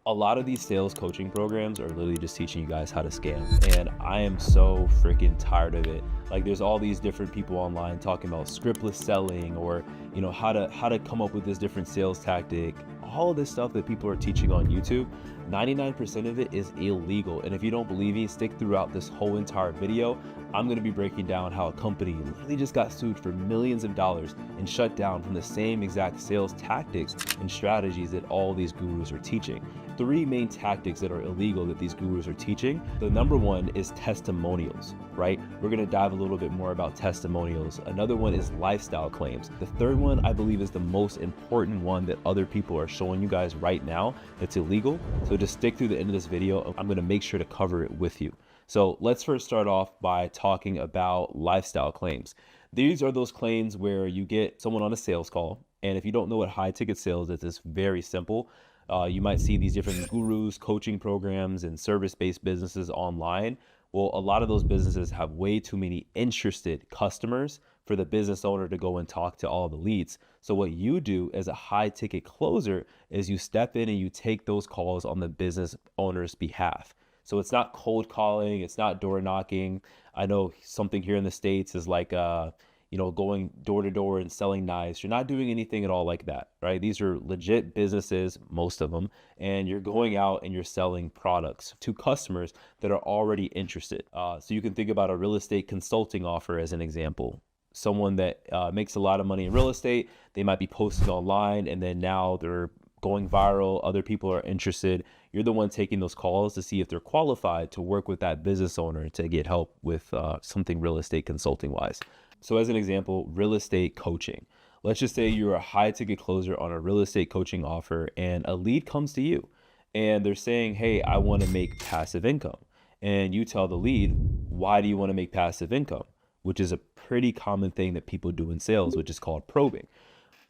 A lot of these sales coaching programs are literally just teaching you guys how to scam. And I am so freaking tired of it. Like there's all these different people online talking about scriptless selling or, how to come up with this different sales tactic. All of this stuff that people are teaching on YouTube, 99% of it is illegal. And if you don't believe me, stick throughout this whole entire video. I'm going to be breaking down how a company literally just got sued for millions of dollars and shut down from the same exact sales tactics and strategies that all these gurus are teaching. Three main tactics that are illegal that these gurus are teaching. The number one is testimonials, right? We're going to dive a little bit more about testimonials. Another one is lifestyle claims. The third one, I believe, is the most important one that other people are showing you guys right now that's illegal. So just stick through the end of this video. I'm going to make sure to cover it with you. So let's first start off by talking about lifestyle claims. These are those claims where you get someone on a sales call. And if you don't know what high ticket sales is, it's very simple. You might see these different gurus, coaching programs, and service-based businesses online. Well, a lot of those businesses have way too many interested customers for the business owner to go and talk to all the leads. So what you do as a high ticket closer is you step in and you take those calls on the business owner's behalf. So it's not cold calling, it's not door knocking. I know something here in the States is like going door to door and selling knives. You're not doing anything at all like that, right? These are legit businesses, most of them, and you're going out and you're selling products to customers that are already interested. So you can think about a real estate consulting offer as an example. Someone that makes a lot of money in real estate, they might be posted online and then now they're going viral. Other people are interested. You're the one taking those calls to see if they're qualified to work with that business owner to get help with something real estate consulting wise. So as an example, real estate coaching. Let's just say you're a high ticket closer on a real estate coaching offer and a lead comes to you and they're saying, hey, I want to make passive income. And you tell the lead, why do you want to make passive income? Which is a pretty common thing that people do in sales, which is called probing.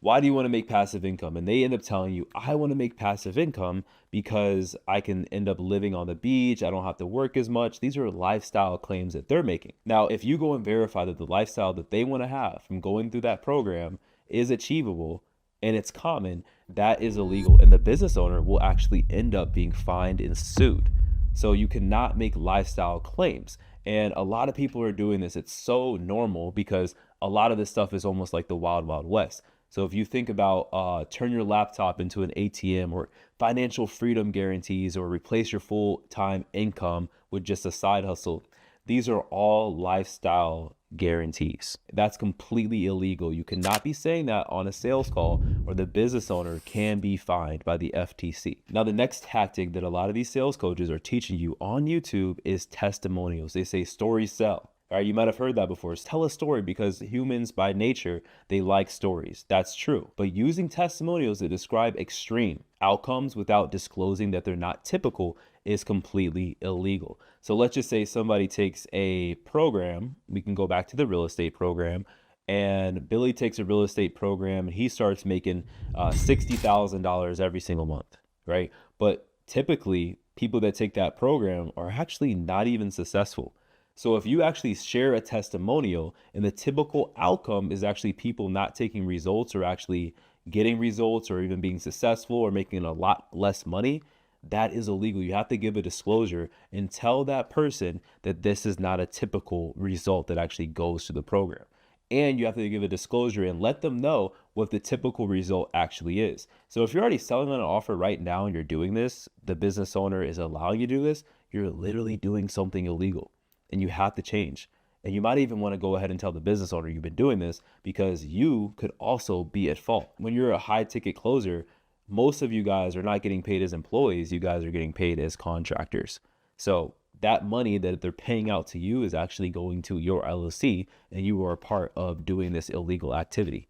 Why do you want to make passive income? And they end up telling you, I want to make passive income because I can end up living on the beach. I don't have to work as much. These are lifestyle claims that they're making. Now, if you go and verify that the lifestyle that they want to have from going through that program is achievable and it's common, that is illegal. And the business owner will actually end up being fined and sued. So you cannot make lifestyle claims. And a lot of people are doing this. It's so normal because a lot of this stuff is almost like the wild, wild west. So if you think about turn your laptop into an ATM or financial freedom guarantees or replace your full-time income with just a side hustle, these are all lifestyle guarantees. That's completely illegal. You cannot be saying that on a sales call or the business owner can be fined by the FTC. Now, the next tactic that a lot of these sales coaches are teaching you on YouTube is testimonials. They say stories sell. All right, you might have heard that before. Tell a story because humans by nature, they like stories. That's true. But using testimonials that describe extreme outcomes without disclosing that they're not typical is completely illegal. So let's just say somebody takes a program. We can go back to the real estate program. And Billy takes a real estate program and he starts making $60,000 every single month, right? But typically, people that take that program are actually not even successful. So if you actually share a testimonial and the typical outcome is actually people not taking results or actually getting results or even being successful or making a lot less money, that is illegal. You have to give a disclosure and tell that person that this is not a typical result that actually goes to the program. And you have to give a disclosure and let them know what the typical result actually is. So if you're already selling on an offer right now and you're doing this, the business owner is allowing you to do this, you're literally doing something illegal. And you have to change. And you might even want to go ahead and tell the business owner you've been doing this because you could also be at fault. When you're a high ticket closer, most of you guys are not getting paid as employees. You guys are getting paid as contractors. So that money that they're paying out to you is actually going to your LLC and you are a part of doing this illegal activity,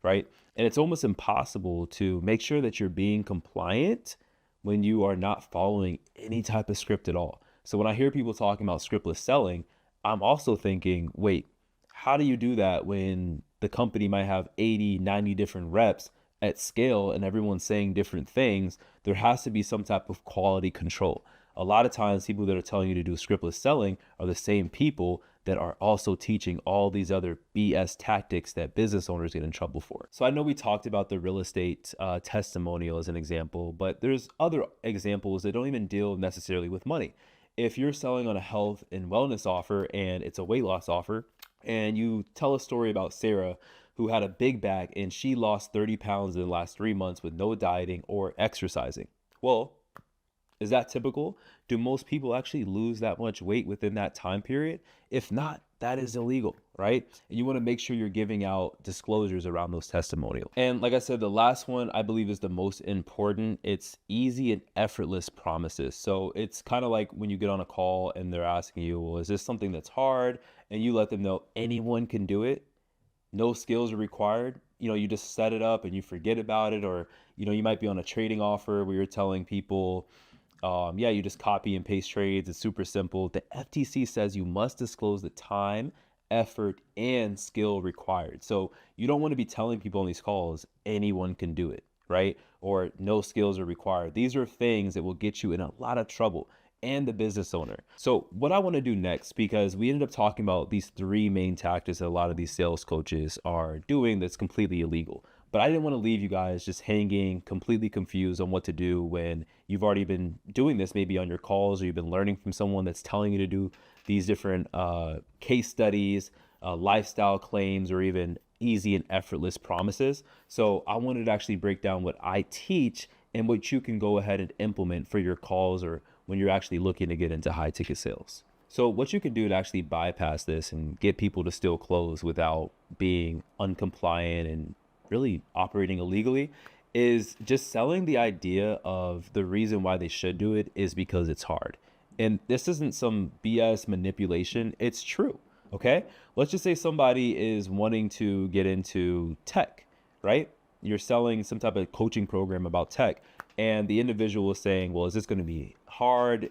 right? And it's almost impossible to make sure that you're being compliant when you are not following any type of script at all. So when I hear people talking about scriptless selling, I'm also thinking, wait, how do you do that when the company might have 80, 90 different reps at scale and everyone's saying different things? There has to be some type of quality control. A lot of times people that are telling you to do scriptless selling are the same people that are also teaching all these other BS tactics that business owners get in trouble for. So I know we talked about the real estate testimonial as an example, but there's other examples that don't even deal necessarily with money. If you're selling on a health and wellness offer and it's a weight loss offer, and you tell a story about Sarah who had a big back and she lost 30 pounds in the last 3 months with no dieting or exercising. Well, is that typical? Do most people actually lose that much weight within that time period? If not, that is illegal, right? And you want to make sure you're giving out disclosures around those testimonials. And like I said, the last one I believe is the most important. It's easy and effortless promises. So it's kind of like when you get on a call and they're asking you, well, is this something that's hard? And you let them know anyone can do it. No skills are required. You just set it up and you forget about it. Or, you might be on a trading offer where you're telling people, you just copy and paste trades. It's super simple. The FTC says you must disclose the time, effort, and skill required. So you don't want to be telling people on these calls, anyone can do it, right? Or no skills are required. These are things that will get you in a lot of trouble and the business owner. So what I want to do next, because we ended up talking about these three main tactics that a lot of these sales coaches are doing that's completely illegal. But I didn't want to leave you guys just hanging, completely confused on what to do when you've already been doing this, maybe on your calls, or you've been learning from someone that's telling you to do these different case studies, lifestyle claims, or even easy and effortless promises. So I wanted to actually break down what I teach and what you can go ahead and implement for your calls or when you're actually looking to get into high ticket sales. So what you can do to actually bypass this and get people to still close without being uncompliant and really operating illegally is just selling the idea of the reason why they should do it is because it's hard. And this isn't some BS manipulation. It's true. Okay. Let's just say somebody is wanting to get into tech, right? You're selling some type of coaching program about tech, and the individual is saying, well, is this going to be hard?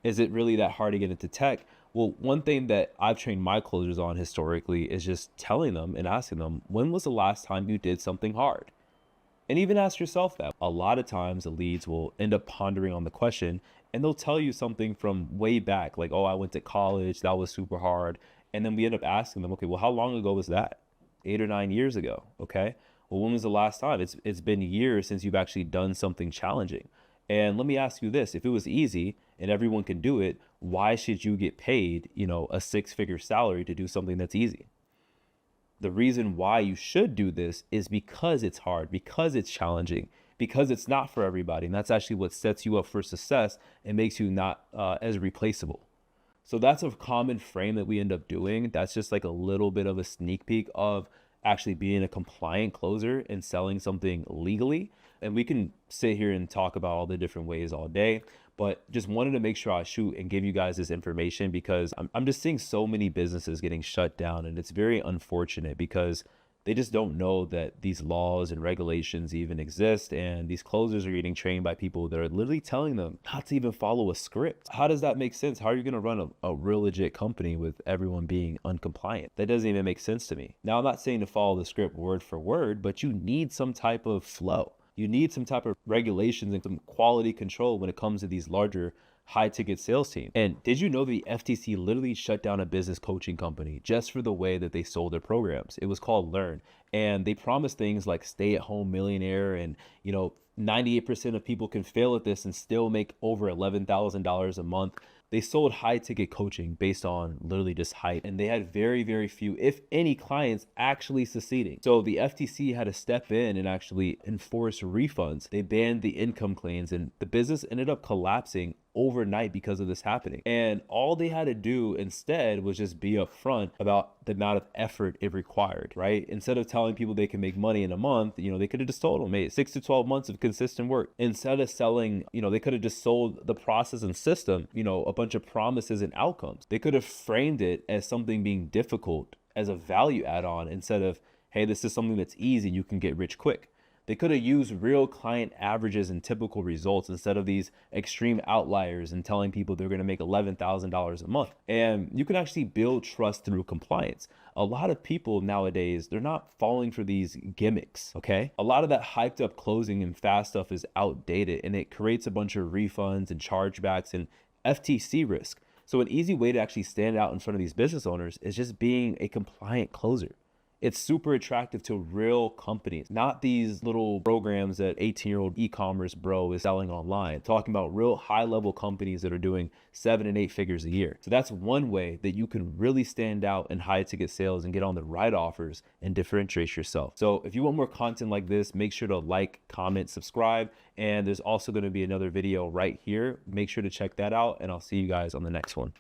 Is it really that hard to get into tech? Well, one thing that I've trained my closers on historically is just telling them and asking them, when was the last time you did something hard? And even ask yourself that. A lot of times the leads will end up pondering on the question and they'll tell you something from way back, like, oh, I went to college, that was super hard. And then we end up asking them, okay, well, how long ago was that? 8 or 9 years ago. Okay. Well, when was the last time? It's been years since you've actually done something challenging. And let me ask you this, if it was easy and everyone can do it, why should you get paid, a 6-figure salary to do something that's easy? The reason why you should do this is because it's hard, because it's challenging, because it's not for everybody. And that's actually what sets you up for success and makes you not as replaceable. So that's a common frame that we end up doing. That's just like a little bit of a sneak peek of actually being a compliant closer and selling something legally. And we can sit here and talk about all the different ways all day, but just wanted to make sure I shoot and give you guys this information because I'm just seeing so many businesses getting shut down, and it's very unfortunate because they just don't know that these laws and regulations even exist, and these closers are getting trained by people that are literally telling them not to even follow a script. How does that make sense? How are you going to run a real legit company with everyone being uncompliant? That doesn't even make sense to me. Now, I'm not saying to follow the script word for word, but you need some type of flow. You need some type of regulations and some quality control when it comes to these larger high ticket sales team. And did you know the FTC literally shut down a business coaching company just for the way that they sold their programs? It was called Learn. And they promised things like stay at home millionaire and, 98% of people can fail at this and still make over $11,000 a month. They sold high ticket coaching based on literally just hype, and they had very, very few, if any, clients actually succeeding. So the FTC had to step in and actually enforce refunds. They banned the income claims, and the business ended up collapsing overnight because of this happening. And all they had to do instead was just be upfront about the amount of effort it required, right? Instead of telling people they can make money in a month, they could have just told them, hey, 6 to 12 months of consistent work. Instead of selling, they could have just sold the process and system, a bunch of promises and outcomes. They could have framed it as something being difficult as a value add-on instead of, hey, this is something that's easy, you can get rich quick. They could have used real client averages and typical results instead of these extreme outliers and telling people they're going to make $11,000 a month. And you can actually build trust through compliance. A lot of people nowadays, they're not falling for these gimmicks, okay? A lot of that hyped up closing and fast stuff is outdated, and it creates a bunch of refunds and chargebacks and FTC risk. So an easy way to actually stand out in front of these business owners is just being a compliant closer. It's super attractive to real companies, not these little programs that 18-year-old e-commerce bro is selling online, talking about real high-level companies that are doing 7 and 8 figures a year. So that's one way that you can really stand out in high ticket sales and get on the right offers and differentiate yourself. So if you want more content like this, make sure to like, comment, subscribe, and there's also going to be another video right here. Make sure to check that out, and I'll see you guys on the next one.